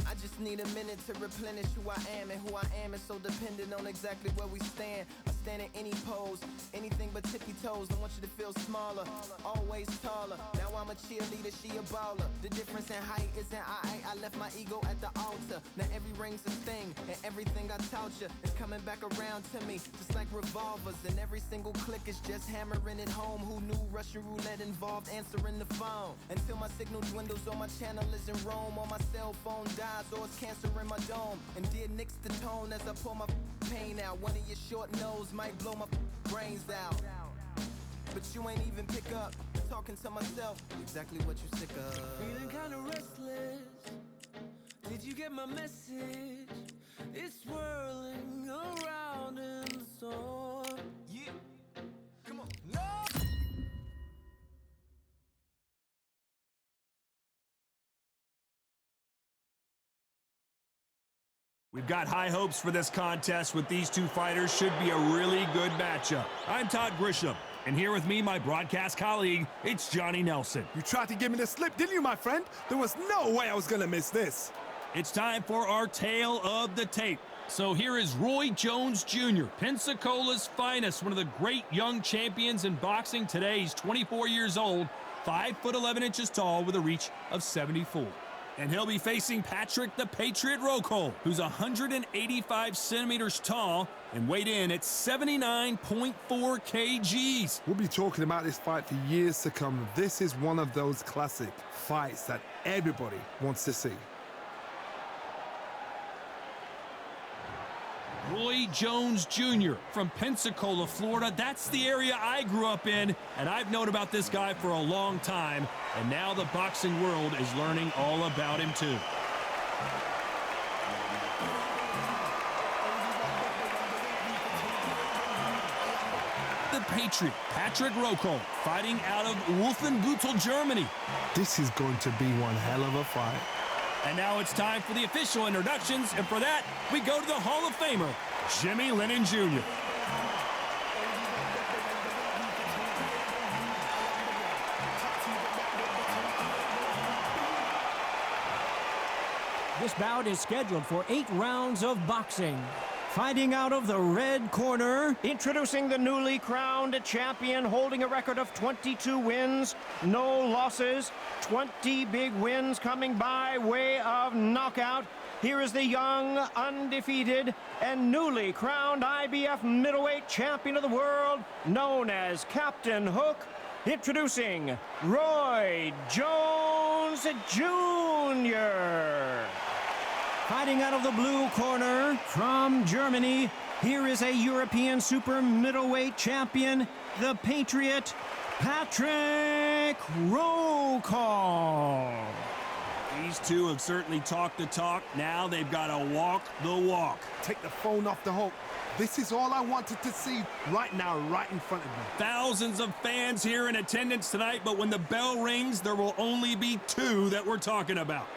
I just need a minute to replenish who I am, and who I am is so dependent on exactly where we stand. I stand in any pose, anything but tippy toes. I want you to feel smaller, always taller. Now I'm a cheerleader, she a baller. The difference in height isn't I left my ego at the altar. Now every ring's a thing, and everything I taught you is coming back around to me, just like revolvers. And every single click is just hammering it home. Who knew Russian roulette involved answering the phone? Until my signal dwindles or my channel is in Rome, or my cell phone dies, or it's cancer in my dome. And dear nicks the tone as I pour my pain out. One of your short nose might blow my brains out, but you ain't even pick up. Talking to myself, exactly what you sick of. Feeling kinda restless. Did you get my message? It's swirling around in the storm. Yeah, come on. No! We've got high hopes for this contest with these two fighters. Should be a really good matchup. I'm Todd Grisham, and here with me, my broadcast colleague, it's Johnny Nelson. You tried to give me the slip, didn't you, my friend? There was no way I was gonna miss this. It's time for our tale of the tape. So here is Roy Jones Jr., Pensacola's finest, one of the great young champions in boxing. Today, he's 24 years old, 5'11" tall, with a reach of 74. And he'll be facing Patrick the Patriot Roukol, who's 185 centimeters tall and weighed in at 79.4 kgs. We'll be talking about this fight for years to come. This is one of those classic fights that everybody wants to see. Roy Jones Jr. from Pensacola, Florida. That's the area I grew up in, and I've known about this guy for a long time, and now the boxing world is learning all about him too. The Patriot, Patrick Roukol, fighting out of Wolfenbüttel, Germany. This is going to be one hell of a fight. And now it's time for the official introductions, and for that, we go to the Hall of Famer, Jimmy Lennon Jr. This bout is scheduled for 8 rounds of boxing. Fighting out of the red corner, introducing the newly crowned champion, holding a record of 22 wins, no losses, 20 big wins coming by way of knockout. Here is the young, undefeated, and newly crowned IBF middleweight champion of the world, known as Captain Hook. Introducing Roy Jones Jr. Fighting out of the blue corner from Germany, here is a European super middleweight champion, the Patriot, Patrick Roukol. These two have certainly talked the talk. Now they've got to walk the walk. Take the phone off the hook. This is all I wanted to see right now, right in front of me. Thousands of fans here in attendance tonight, but when the bell rings, there will only be two that we're talking about.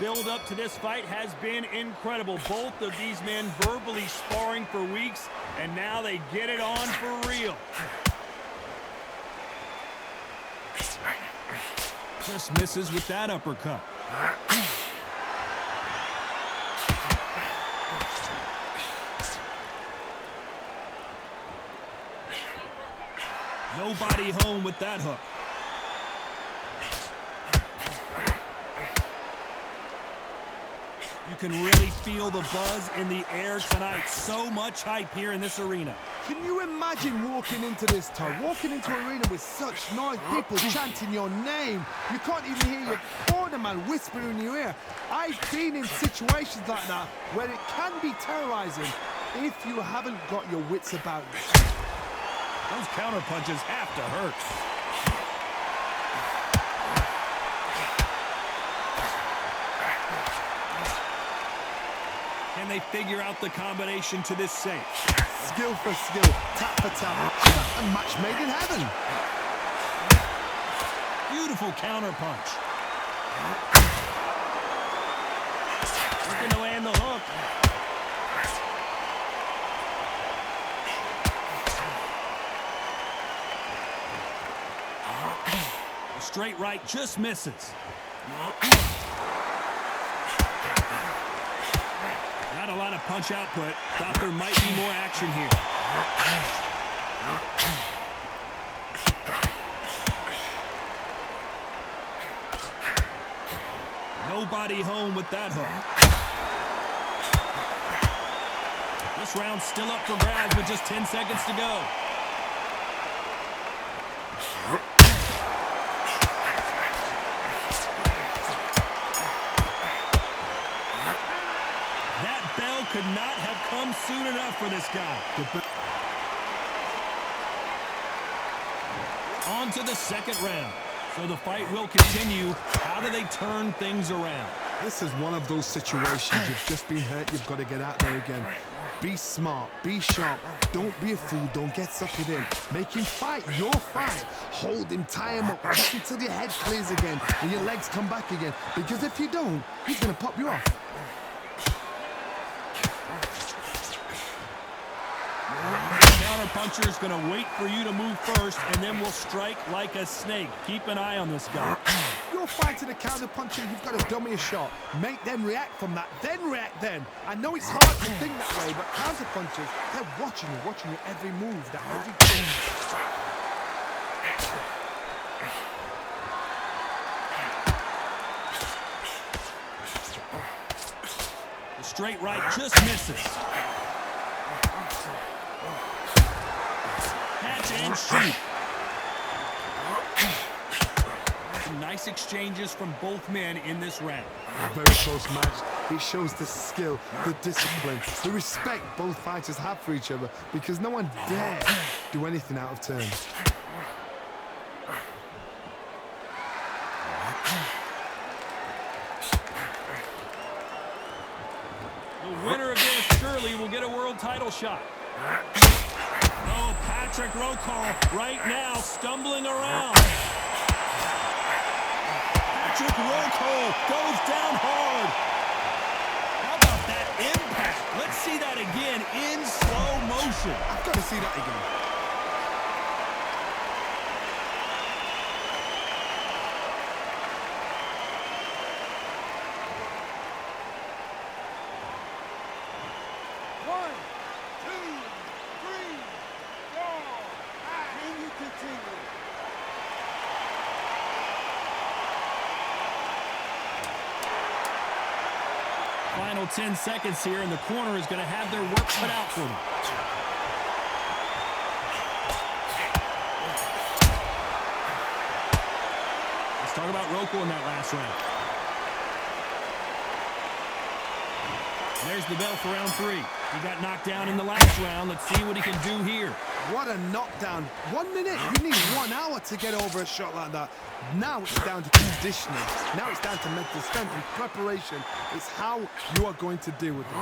Build up to this fight has been incredible. Both of these men verbally sparring for weeks, and now they get it on for real. Just misses with that uppercut. Nobody home with that hook. You can really feel the buzz in the air tonight. So much hype here in this arena. Can you imagine walking into this, Todd? Walking into an arena with such noise, people chanting your name. You can't even hear your corner man whispering in your ear. I've been in situations like that where it can be terrorizing if you haven't got your wits about you. Those counter punches have to hurt. Can they figure out the combination to this safe? Skill for skill, tap for tap, a match made in heaven. Beautiful counter punch. Looking to land the hook. straight right just misses. Not a lot of punch output. Thought there might be more action here. Nobody home with that hook. This round's still up for grabs with just 10 seconds to go. That bell could not have come soon enough for this guy. On to the second round. So the fight will continue. How do they turn things around? This is one of those situations. You've just been hurt. You've got to get out there again. Be smart. Be sharp. Don't be a fool. Don't get suckered in. Make him fight your fight. Hold him. Tie him up. Just until your head clears again and your legs come back again. Because if you don't, he's going to pop you off. Puncher is going to wait for you to move first, and then will strike like a snake. Keep an eye on this guy. You're fighting a counter puncher, you've got to dummy a shot. Make them react from that, then react then. I know it's hard to think that way, but counter punchers, they're watching you every move, that everything. The straight right just misses. And shoot. Some nice exchanges from both men in this round. A very close match. It shows the skill, the discipline, the respect both fighters have for each other, because no one dare do anything out of turn. The winner of this surely will get a world title shot. Oh, Patrick Rocco right now stumbling around. Patrick Rocco goes down hard. How about that impact? Let's see that again in slow motion. I've got to see that again. Final 10 seconds here, and the corner is going to have their work cut out for them. Let's talk about Rocco in that last round. There's the bell for round 3. He got knocked down in the last round. Let's see what he can do here. What a knockdown. 1 minute, you need 1 hour to get over a shot like that. Now it's down to conditioning. Now it's down to mental strength and preparation. It's how you are going to deal with it.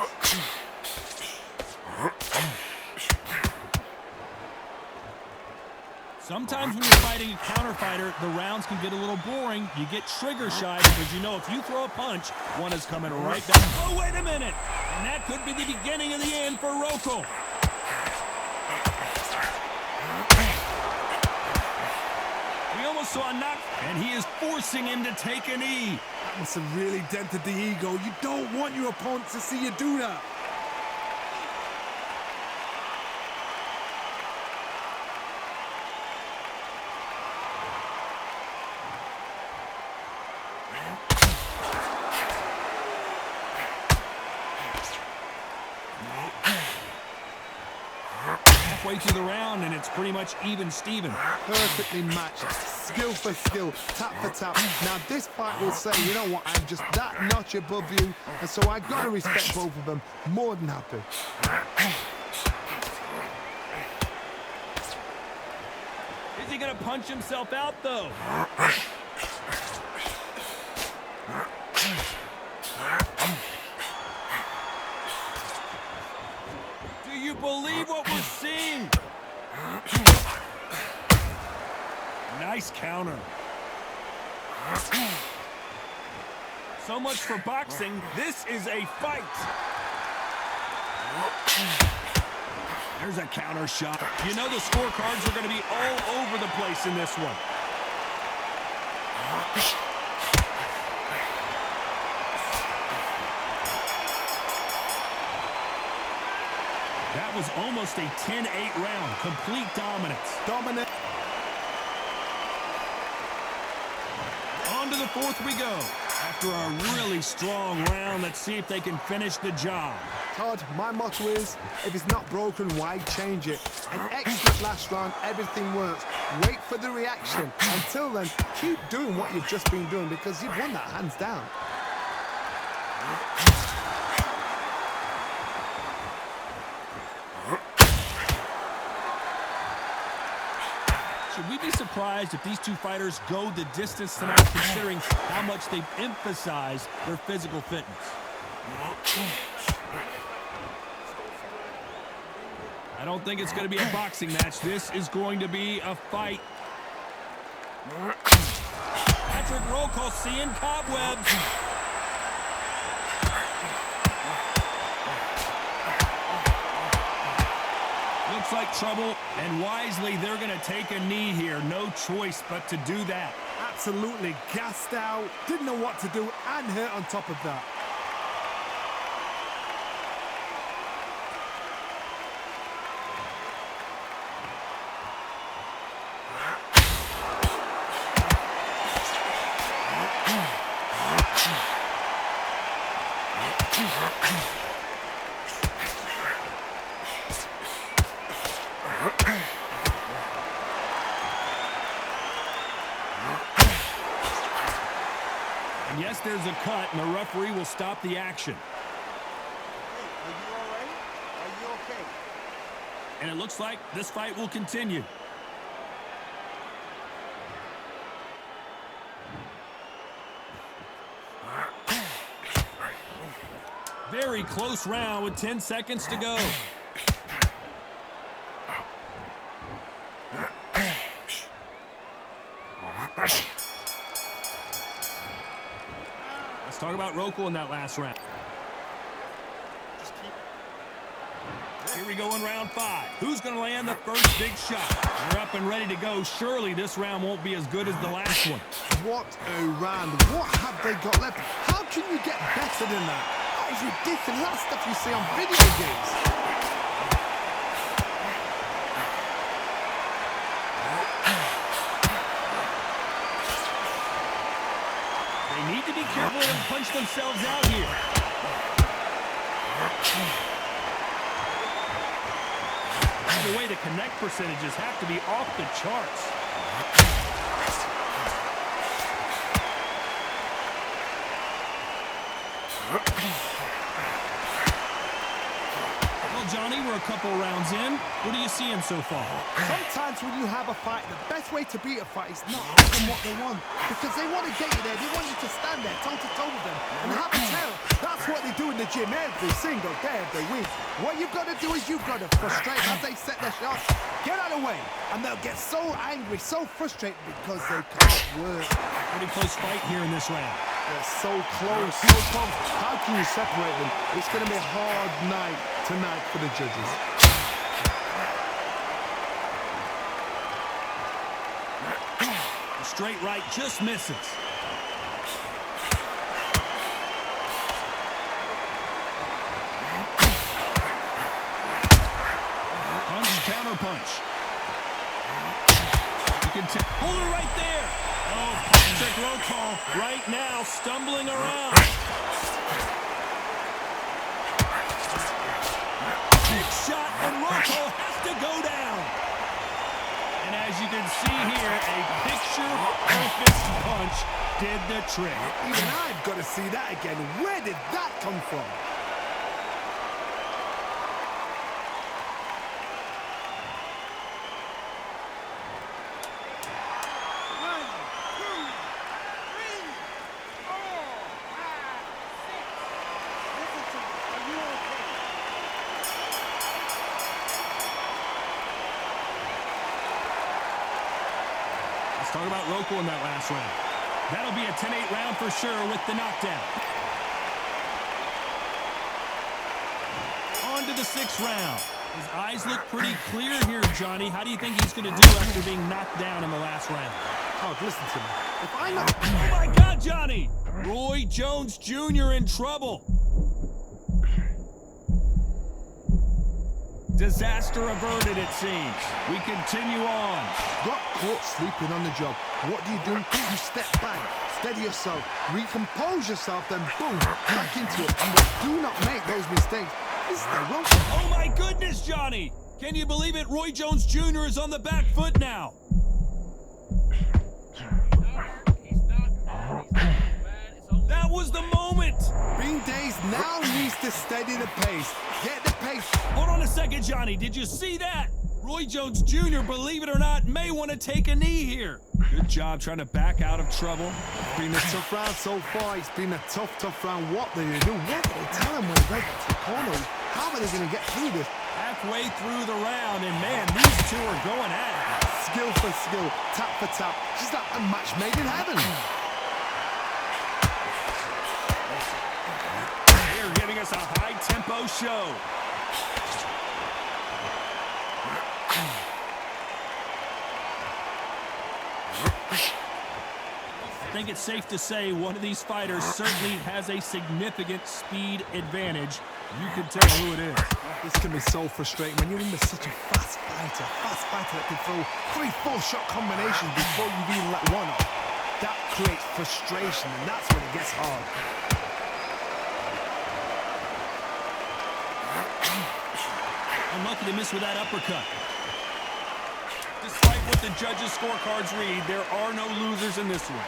Sometimes when you're fighting a counter fighter, the rounds can get a little boring. You get trigger shy because you know if you throw a punch, one is coming right back. Oh, wait a minute! And that could be the beginning of the end for Rocco. We almost saw a knock, and he is forcing him to take a knee. That must have really dented the ego. You don't want your opponent to see you do that. Halfway through the round, and it's pretty much even Steven. Perfectly matched, skill for skill, tap for tap. Now this fight will say, you know what, I'm just that notch above you, and so I gotta respect both of them. More than happy. Is he gonna punch himself out though? Do you believe what we're seeing? Nice counter. So much for boxing. This is a fight. There's a counter shot. You know the scorecards are going to be all over the place in this one. That was almost a 10-8 round. Complete dominance. Dominant. On to the fourth we go. After a really strong round, let's see if they can finish the job. Todd, my motto is, if it's not broken, why change it? An excellent last round, everything works. Wait for the reaction. Until then, keep doing what you've just been doing because you've won that hands down. Should we be surprised if these two fighters go the distance tonight, considering how much they've emphasized their physical fitness? I don't think it's going to be a boxing match. This is going to be a fight. Patrick Royko seeing cobwebs. Looks like trouble, and wisely, they're going to take a knee here. No choice but to do that. Absolutely gassed out, didn't know what to do, and hurt on top of that. And yes, there's a cut, and the referee will stop the action. Are you all right? Are you okay? And it looks like this fight will continue. Very close round with 10 seconds to go. Let's talk about Royko in that last round. Here we go in round 5. Who's going to land the first big shot? They're up and ready to go. Surely this round won't be as good as the last one. What a round. What have they got left? How can you get better than that? That is ridiculous. That's stuff you see on video games. They need to be careful and punch themselves out here. The way the connect percentages have to be off the charts. Well, Johnny, we're a couple rounds in. What are you seeing so far? Sometimes when you have a fight, the best way to beat a fight is not asking what they want. Because they want to get you there. They want you to stand there toe-to-toe with them and have a tell. That's what they do in the gym every single day of the week. What you've got to do is you've got to frustrate as they set their shots. Get out of the way. And they'll get so angry, so frustrated because they can't work. Pretty close fight here in this round. They're so close, so close. How can you separate them? It's going to be a hard night tonight for the judges. The straight right just misses. Counter punch. You can hold it right there. Oh, Patrick Royko right now stumbling around. Big shot, and Royko has to go down. And as you can see here, a picture-perfect punch did the trick. Even I've got to see that again. Where did that come from? Talk about Royko in that last round. That'll be a 10-8 round for sure with the knockdown. On to the 6th round. His eyes look pretty clear here, Johnny. How do you think he's going to do after being knocked down in the last round? Oh, listen to me. If I know... Oh my God, Johnny! Roy Jones Jr. in trouble. Disaster averted, it seems. We continue on. Got caught sleeping on the job. What do? You step back, steady yourself, recompose yourself, then boom, back into it. And do not make those mistakes. This is the wrong. Oh my goodness, Johnny! Can you believe it? Roy Jones Jr. is on the back foot now. That was the moment. Bean Days now needs to steady the pace. Get the pace. Hold on a second, Johnny. Did you see that? Roy Jones Jr., believe it or not, may want to take a knee here. Good job trying to back out of trouble. It's been a tough round so far. It's been a tough round. What do they do? What do they tell him when they get to the corner? How are they going to get through this? Halfway through the round, and man, these two are going at it. Skill for skill, tap for tap. Just like a match made in heaven. They're giving us a high-tempo show. I think it's safe to say one of these fighters certainly has a significant speed advantage. You can tell who it is. This can be so frustrating when you're in with such a fast fighter that can throw 3-4 shot combinations before you've even let one off. That creates frustration, and that's when it gets hard. Unlucky to miss with that uppercut. Despite what the judges' scorecards read, there are no losers in this one.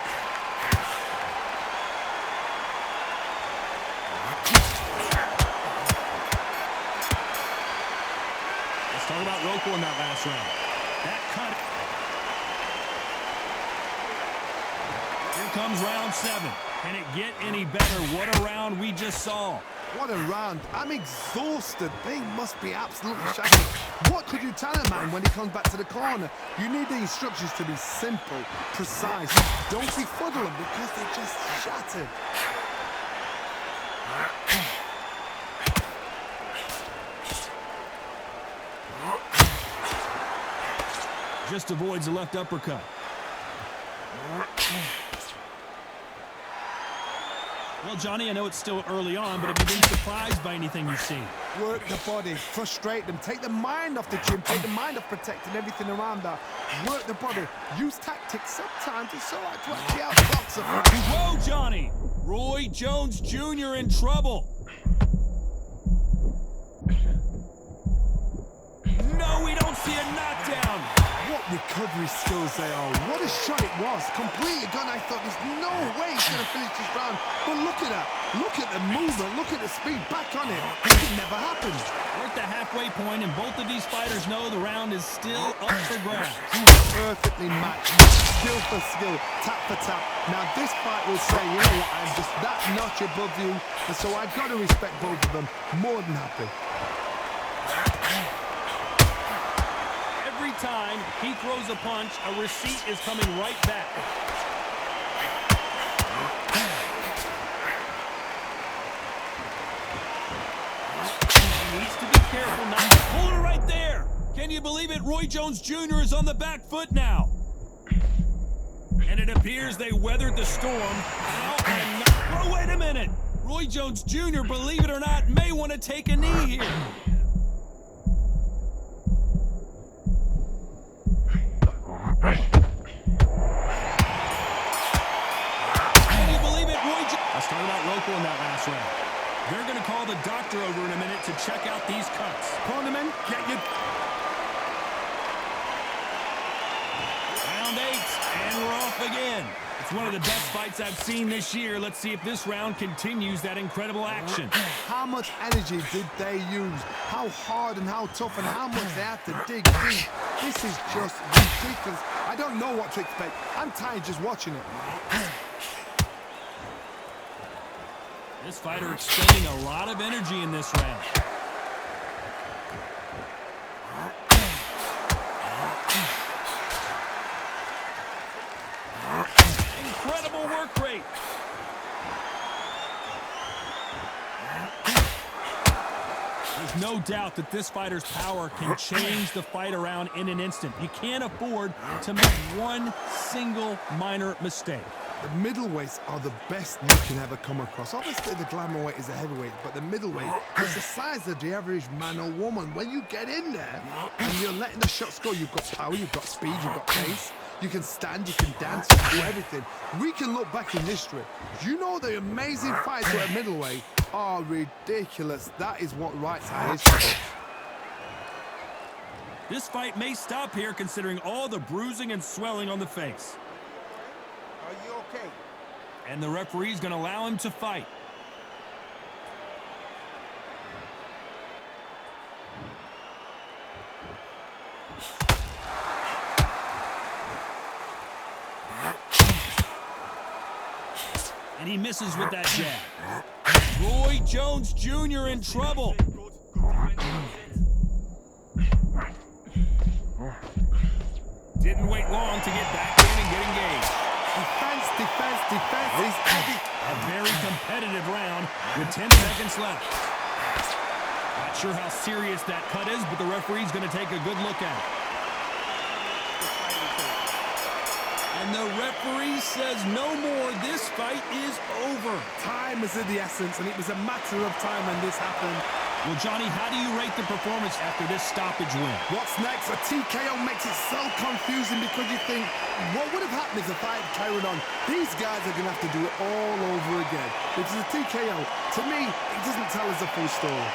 Let's talk about Roco in that last round. That cut. Here comes round 7. Can it get any better? What a round we just saw. What a round. I'm exhausted. They must be absolutely shattered. What could you tell a man when he comes back to the corner? You need the instructions to be simple, precise. Don't befuddle them because they're just shattered. Just avoids the left uppercut. Well, Johnny, I know it's still early on, but have you been surprised by anything you've seen? Work the body, frustrate them, take the mind off the gym, take the mind off protecting everything around that. Work the body, use tactics. Sometimes it's so hard to actually outbox them. Whoa, Johnny! Roy Jones Jr. in trouble. No, we don't see a knockdown. What recovery skills they are. What a shot it was. Completely gone. I thought there's no way he's going to finish this round. But look at that. Look at the movement. Look at the speed. Back on it. This could never happen. We're at the halfway point, and both of these fighters know the round is still up for grabs. Perfectly matched. Skill for skill. Tap for tap. Now this fight will say, you know what, I'm just that notch above you. And so I've got to respect both of them. More than happy. Every time he throws a punch, a receipt is coming right back. He needs to be careful not to pull it right there. Can you believe it? Roy Jones Jr. is on the back foot now. And it appears they weathered the storm. Oh, wait a minute. Roy Jones Jr., believe it or not, may want to take a knee here. Can you believe it? Let's talk about Roco in that last round. They're going to call the doctor over in a minute to check out these cuts. Cornerman, get your... Round 8, and we're off again. It's one of the best fights I've seen this year. Let's see if this round continues that incredible action. How much energy did they use? How hard and how tough and how much they had to dig deep? This is just ridiculous. I don't know what to expect. I'm tired just watching it. This fighter expending a lot of energy in this round. Incredible work rate. There's no doubt that this fighter's power can change the fight around in an instant. You can't afford to make one single minor mistake. The middleweights are the best you can ever come across. Obviously, the glamour weight is a heavyweight, but the middleweight is the size of the average man or woman. When you get in there and you're letting the shots go, you've got power, you've got speed, you've got pace. You can stand, you can dance, you can do everything. We can look back in history. You know the amazing fights at middleweight are ridiculous. That is what writes our history. This fight may stop here considering all the bruising and swelling on the face. Are you okay? And the referee's going to allow him to fight. And he misses with that jab. Roy Jones Jr. in trouble. Didn't wait long to get back in and get engaged. Defense, defense, defense is heavy. A very competitive round with 10 seconds left. Not sure how serious that cut is, but the referee's going to take a good look at it. And the referee says no more. This fight is over. Time is of the essence, and it was a matter of time when this happened. Well, Johnny, how do you rate the performance after this stoppage win? What's next? A TKO makes it so confusing because you think, what would have happened if the fight carried on? These guys are going to have to do it all over again. If it's a TKO, to me, it doesn't tell us the full story.